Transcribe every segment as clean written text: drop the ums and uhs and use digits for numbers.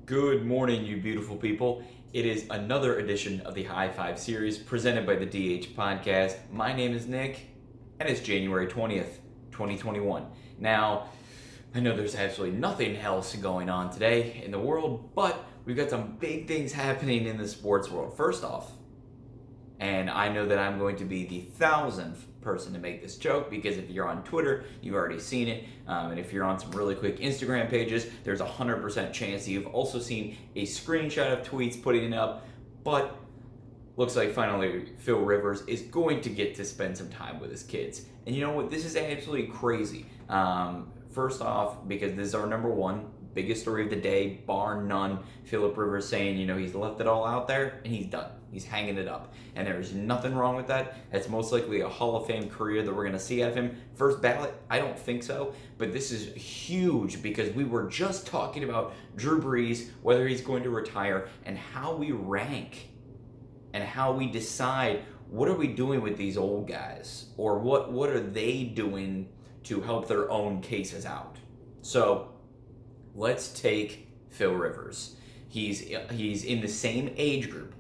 Good morning, you beautiful people. It is another edition of the Hi5 series presented by the DH Podcast. My name is Nick, and it's January 20th, 2021. Now, I know there's absolutely nothing else going on today in the world, but we've got some big things happening in the sports world. First off, and I know that I'm going to be the 1,000th person to make this joke because if you're on Twitter, you've already seen it. And if you're on some really quick Instagram pages, there's a 100% chance that you've also seen a screenshot of tweets putting it up. But looks like finally Phil Rivers is going to get to spend some time with his kids. And you know what? This is absolutely crazy. First off, because this is our number one biggest story of the day, bar none. Philip Rivers saying, he's left it all out there and he's done. He's hanging it up. And there's nothing wrong with that. It's most likely a Hall of Fame career that we're going to see out of him. First ballot? I don't think so. But this is huge because we were just talking about Drew Brees, whether he's going to retire, and how we rank and how we decide what are we doing with these old guys, or what are they doing to help their own cases out. So let's take Phil Rivers. He's in the same age group,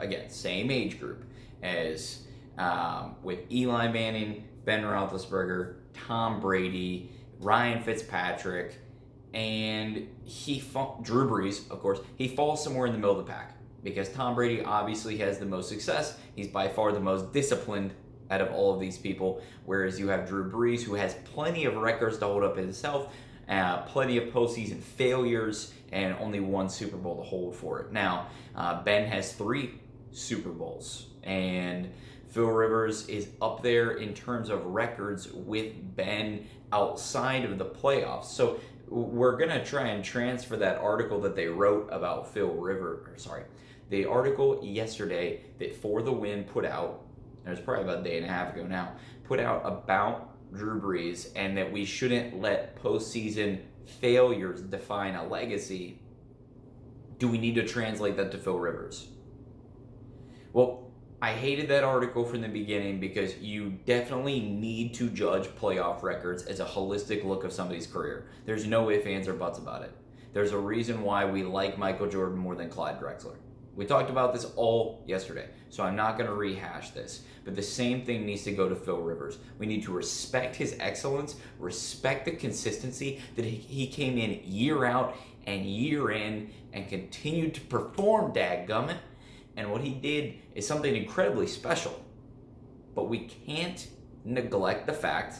as with Eli Manning, Ben Roethlisberger, Tom Brady, Ryan Fitzpatrick, and Drew Brees, of course. He falls somewhere in the middle of the pack because Tom Brady obviously has the most success. He's by far the most disciplined out of all of these people, whereas you have Drew Brees, who has plenty of records to hold up himself, plenty of postseason failures, and only one Super Bowl to hold for it. Now, Ben has 3 Super Bowls, and Phil Rivers is up there in terms of records with Ben outside of the playoffs. So we're going to try and transfer that article that they wrote about the article yesterday that For the Win put out, it was probably about a day and a half ago now, put out about Drew Brees and that we shouldn't let postseason failures define a legacy. Do we need to translate that to Phil Rivers? Well, I hated that article from the beginning because you definitely need to judge playoff records as a holistic look of somebody's career. There's no ifs, ands, or buts about it. There's a reason why we like Michael Jordan more than Clyde Drexler. We talked about this all yesterday, so I'm not going to rehash this. But the same thing needs to go to Phil Rivers. We need to respect his excellence, respect the consistency that he came in year out and year in and continued to perform, dadgummit. And what he did is something incredibly special. But we can't neglect the fact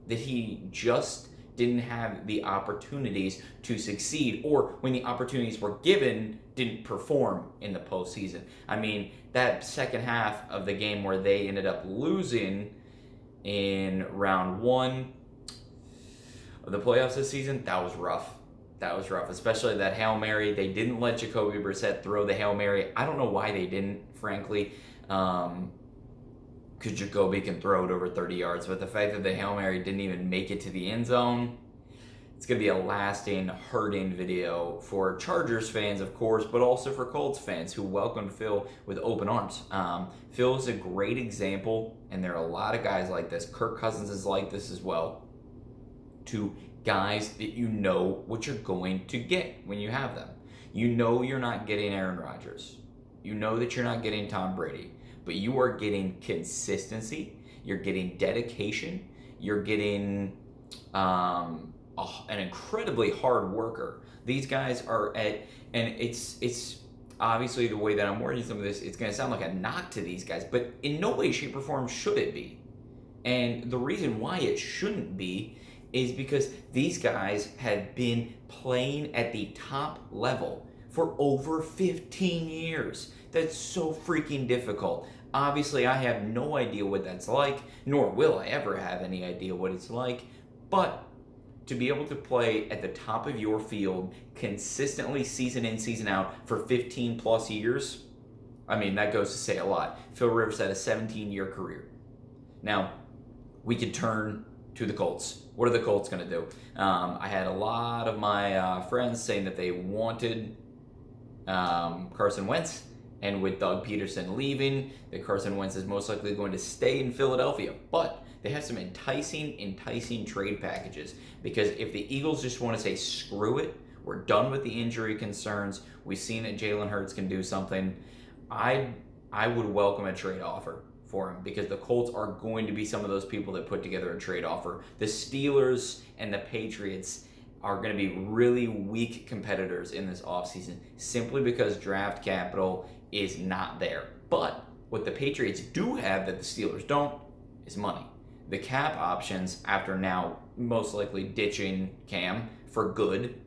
that he just didn't have the opportunities to succeed, or when the opportunities were given, didn't perform in the postseason. I mean, that second half of the game where they ended up losing in round 1 of the playoffs this season, that was rough. Especially that Hail Mary. They didn't let Jacoby Brissett throw the Hail Mary. I don't know why they didn't, frankly. Because Jacoby can throw it over 30 yards. But the fact that the Hail Mary didn't even make it to the end zone, it's going to be a lasting, hurting video for Chargers fans, of course, but also for Colts fans who welcomed Phil with open arms. Phil is a great example, and there are a lot of guys like this. Kirk Cousins is like this as well, to guys that you know what you're going to get when you have them. You know you're not getting Aaron Rodgers. You know that you're not getting Tom Brady. But you are getting consistency, you're getting dedication, you're getting an incredibly hard worker. These guys are and it's obviously the way that I'm wording some of this, it's going to sound like a knock to these guys, but in no way, shape, or form should it be. And the reason why it shouldn't be is because these guys have been playing at the top level for over 15 years. That's so freaking difficult. Obviously, I have no idea what that's like, nor will I ever have any idea what it's like. But to be able to play at the top of your field consistently, season in, season out, for 15 plus years, I mean, that goes to say a lot. Phil Rivers had a 17-year career. Now, we could turn to the Colts. What are the Colts going to do? I had a lot of my friends saying that they wanted Carson Wentz. And with Doug Peterson leaving, that Carson Wentz is most likely going to stay in Philadelphia. But they have some enticing trade packages. Because if the Eagles just want to say, screw it, We're done with the injury concerns. We've seen that Jalen Hurts can do something. I would welcome a trade offer for him because the Colts are going to be some of those people that put together a trade offer. The Steelers and the Patriots are going to be really weak competitors in this offseason simply because draft capital is not there. But what the Patriots do have that the Steelers don't is money. The cap options, after now most likely ditching Cam for good,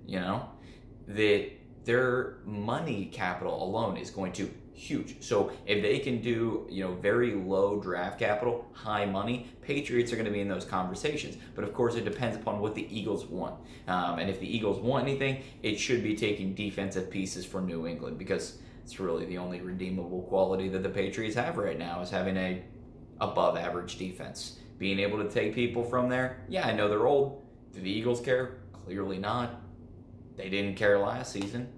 that their money capital alone is going to huge. So if they can do, very low draft capital, high money, Patriots are going to be in those conversations. But of course, it depends upon what the Eagles want. And if the Eagles want anything, it should be taking defensive pieces for New England because it's really the only redeemable quality that the Patriots have right now is having a above average defense. Being able to take people from there, yeah, I know they're old. Do the Eagles care? Clearly not. They didn't care last season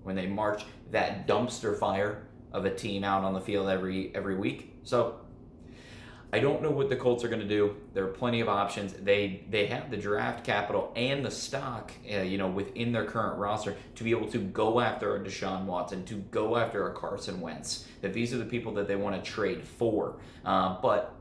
when they marched that dumpster fire of a team out on the field every week. So I don't know what the Colts are going to do. There are plenty of options. They have the draft capital and the stock, within their current roster to be able to go after a Deshaun Watson, to go after a Carson Wentz. That these are the people that they want to trade for. But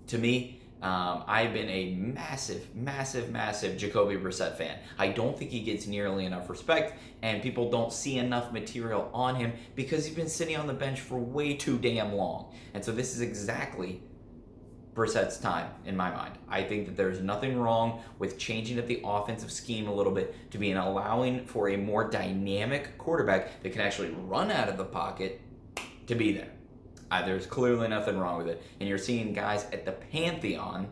to me, I've been a massive Jacoby Brissett fan. I don't think he gets nearly enough respect, and people don't see enough material on him because he's been sitting on the bench for way too damn long. And so this is exactly Brissett's time, in my mind. I think that there's nothing wrong with changing up the offensive scheme a little bit to be allowing for a more dynamic quarterback that can actually run out of the pocket to be there. There's clearly nothing wrong with it. And you're seeing guys at the pantheon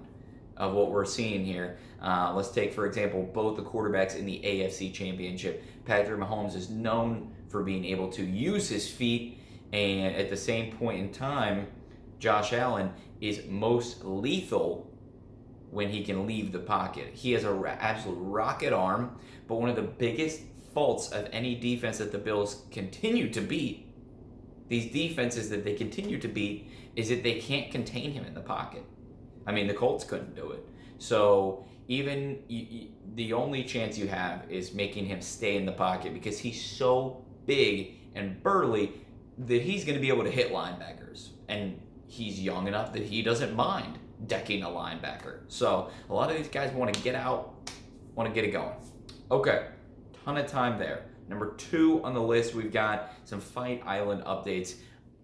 of what we're seeing here. Let's take, for example, both the quarterbacks in the AFC Championship. Patrick Mahomes is known for being able to use his feet, and at the same point in time, Josh Allen is most lethal when he can leave the pocket. He has an absolute rocket arm, but one of the biggest faults of any defense that the Bills continue to beat, these defenses that they continue to beat, is that they can't contain him in the pocket. I mean, the Colts couldn't do it. So even the only chance you have is making him stay in the pocket because he's so big and burly that he's going to be able to hit linebackers. And he's young enough that he doesn't mind decking a linebacker. So a lot of these guys want to get out, want to get it going. Okay, ton of time there. Number 2 on the list, we've got some Fight Island updates.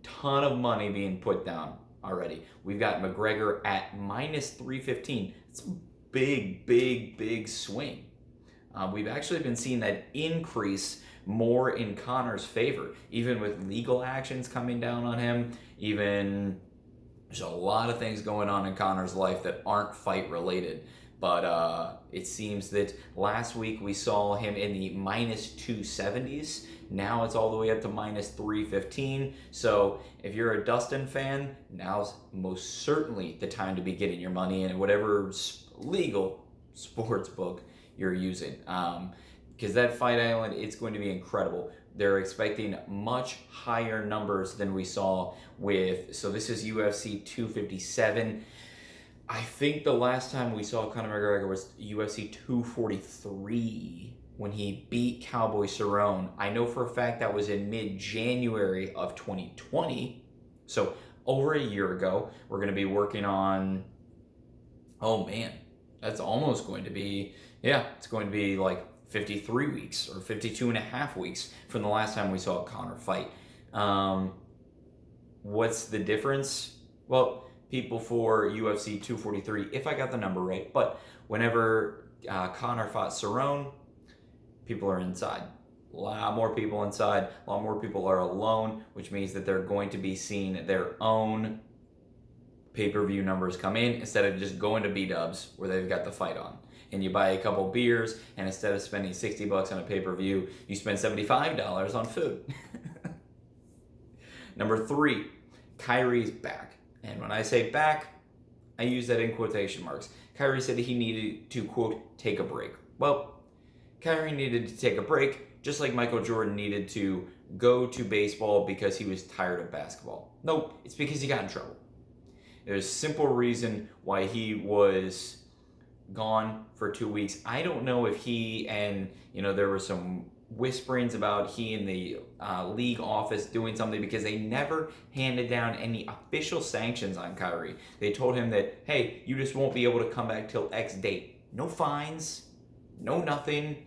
Ton of money being put down already. We've got McGregor at minus 315. It's a big swing. We've actually been seeing that increase more in Conor's favor, even with legal actions coming down on him. Even there's a lot of things going on in Conor's life that aren't fight related. But it seems that last week we saw him in the minus 270s. Now it's all the way up to minus 315. So if you're a Dustin fan, now's most certainly the time to be getting your money in whatever legal sports book you're using. Because that Fight Island, it's going to be incredible. They're expecting much higher numbers than we saw with, so this is UFC 257. I think the last time we saw Conor McGregor was UFC 243 when he beat Cowboy Cerrone. I know for a fact that was in mid-January of 2020. So over a year ago, we're going to be working on, oh man, that's almost going to be, it's going to be like 53 weeks or 52 and a half weeks from the last time we saw Conor fight. What's the difference? Well, people for UFC 243, if I got the number right, but whenever Conor fought Cerrone, people are inside. A lot more people inside, a lot more people are alone, which means that they're going to be seeing their own pay-per-view numbers come in instead of just going to B-dubs where they've got the fight on. And you buy a couple beers, and instead of spending $60 on a pay-per-view, you spend $75 on food. Number 3, Kyrie's back. And when I say back, I use that in quotation marks. Kyrie said that he needed to, quote, take a break. Well, Kyrie needed to take a break, just like Michael Jordan needed to go to baseball because he was tired of basketball. Nope, it's because he got in trouble. There's a simple reason why he was gone for 2 weeks. I don't know if he and, there were some whisperings about he and the league office doing something, because they never handed down any official sanctions on Kyrie. They told him that, hey, you just won't be able to come back till X date. No fines, no nothing.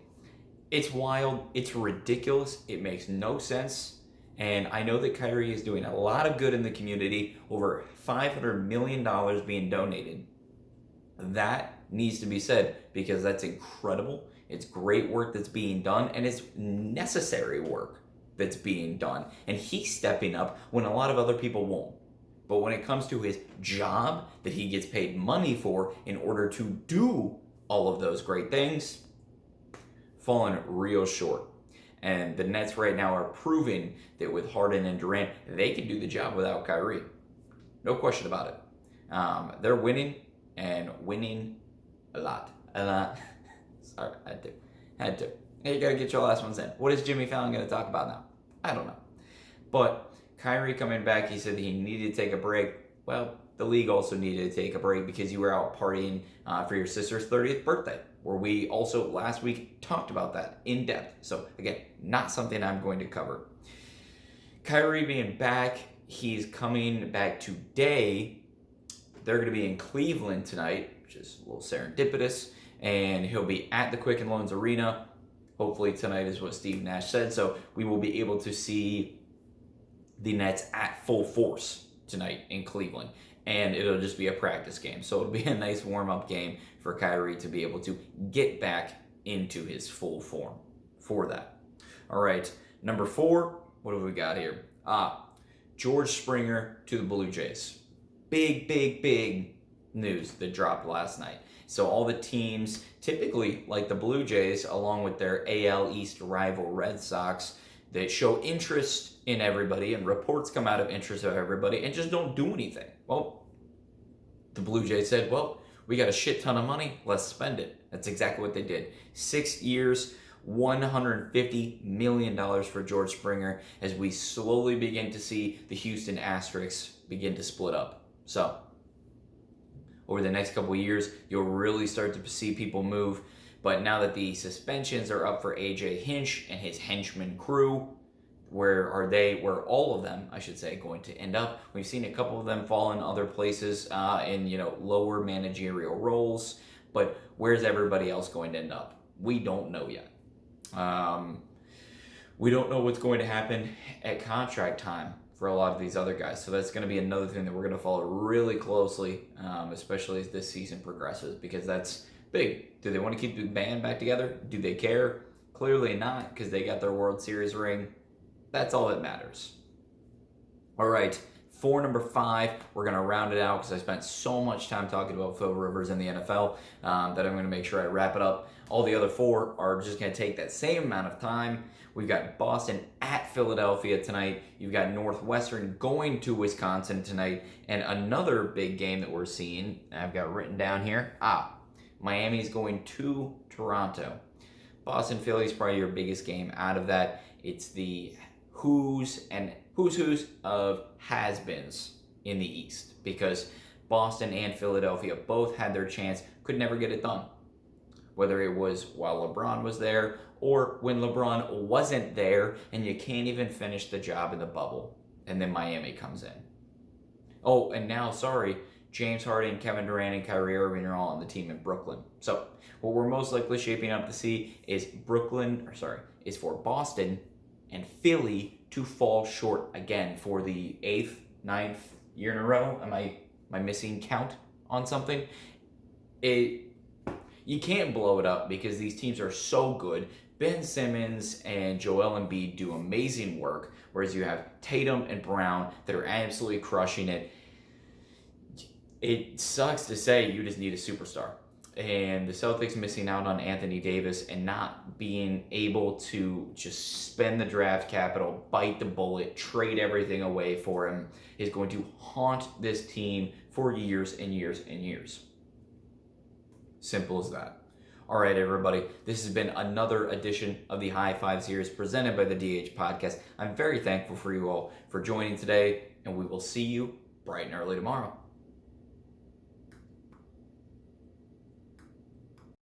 It's wild. It's ridiculous. It makes no sense. And I know that Kyrie is doing a lot of good in the community, over $500 million being donated. That needs to be said, because that's incredible. It's great work that's being done, and it's necessary work that's being done. And he's stepping up when a lot of other people won't. But when it comes to his job that he gets paid money for in order to do all of those great things, falling real short. And the Nets right now are proving that with Harden and Durant, they can do the job without Kyrie. No question about it. They're winning, and winning a lot. Sorry, had to. Hey, you gotta get your last ones in. What is Jimmy Fallon gonna talk about now? I don't know. But Kyrie coming back, he said he needed to take a break. Well, the league also needed to take a break because you were out partying for your sister's 30th birthday, where we also last week talked about that in depth. So again, not something I'm going to cover. Kyrie being back, he's coming back today. They're going to be in Cleveland tonight, which is a little serendipitous, and he'll be at the Quicken Loans Arena. Hopefully tonight is what Steve Nash said, so we will be able to see the Nets at full force tonight in Cleveland, and it'll just be a practice game. So it'll be a nice warm-up game for Kyrie to be able to get back into his full form for that. All right, number 4, what have we got here? George Springer to the Blue Jays. Big news that dropped last night. So all the teams, typically like the Blue Jays, along with their AL East rival Red Sox, that show interest in everybody, and reports come out of interest of everybody, and just don't do anything. Well, the Blue Jays said, well, we got a shit ton of money, let's spend it. That's exactly what they did. 6 years, $150 million for George Springer, as we slowly begin to see the Houston Asterisks begin to split up. So, over the next couple of years, you'll really start to see people move. But now that the suspensions are up for AJ Hinch and his henchman crew, where are they? Where all of them, I should say, going to end up? We've seen a couple of them fall in other places in lower managerial roles. But where's everybody else going to end up? We don't know yet. We don't know what's going to happen at contract time for a lot of these other guys. So that's going to be another thing that we're going to follow really closely, especially as this season progresses, because that's big. Do they want to keep the band back together? Do they care? Clearly not, because they got their World Series ring. That's all that matters. All right, for number 5, we're going to round it out because I spent so much time talking about Phil Rivers in the NFL that I'm going to make sure I wrap it up. All the other 4 are just going to take that same amount of time. We've got Boston at Philadelphia tonight. You've got Northwestern going to Wisconsin tonight. And another big game that we're seeing, I've got written down here. Miami's going to Toronto. Boston Philly is probably your biggest game out of that. It's the who's of has-beens in the East, because Boston and Philadelphia both had their chance, could never get it done. Whether it was while LeBron was there or when LeBron wasn't there, and you can't even finish the job in the bubble, and then Miami comes in. Oh, and now, James Harden, Kevin Durant, and Kyrie Irving are all on the team in Brooklyn. So what we're most likely shaping up to see is for Boston and Philly to fall short again for the 8th, 9th year in a row. Am I missing count on something? You can't blow it up because these teams are so good. Ben Simmons and Joel Embiid do amazing work, whereas you have Tatum and Brown that are absolutely crushing it. It sucks to say you just need a superstar. And the Celtics missing out on Anthony Davis and not being able to just spend the draft capital, bite the bullet, trade everything away for him is going to haunt this team for years and years and years. Simple as that. All right, everybody. This has been another edition of the Hi5 series presented by the DH Podcast. I'm very thankful for you all for joining today, and we will see you bright and early tomorrow.